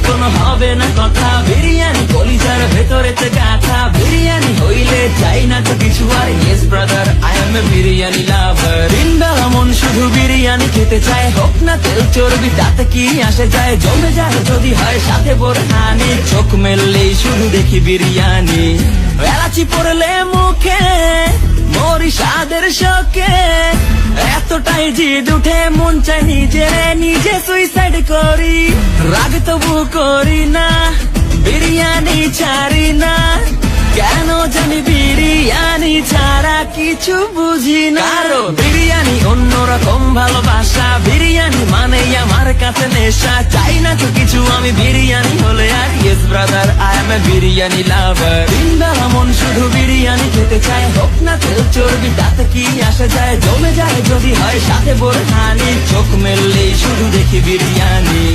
কোনো হবে না কথা। বিরিয়ানি কলিজার ভেতরেতে গাথা, বিরিয়ানি হইলে চাই না তো কিছু আর। Yes brother, I M A biryani লাভার। দিনবেলা মন শুধু বিরিয়ানি খেতে চায়, হোক না তেল চর্বি তাতে কি আসে যায়। জমে যায় যদি হয় সাথে বোরহানি, চোখ মেললেই শুধু দেখি বিরিয়ানি। এলাচি পড়লে মুখে মরি স্বাদের শোকে, এতটাই জিদ উঠে মন চাই নিজে সুইসাইড করি। রাগ তবু করি না, বিরিয়ানি ছাড়ি না, কেন জানি বিরিয়ানি ছাড়া কিছু বুঝি না। আরো বিরিয়ানি অন্যরকম ভালোবাসা, বিরিয়ানি মানে আমার কাছে নেশা। চাই না তো কিছু আমি বিরিয়ানি হলে আর। Yes brother, I M A biryani লাভার। দিনবেলা মন শুধু বিরিয়ানি খেতে চায়, হোক না তেল চর্বি তাতে কি আসে যায়। জমে যায় যদি হয় সাথে বোরহানি, চোখ মেললেই শুধু দেখি বিরিয়ানি।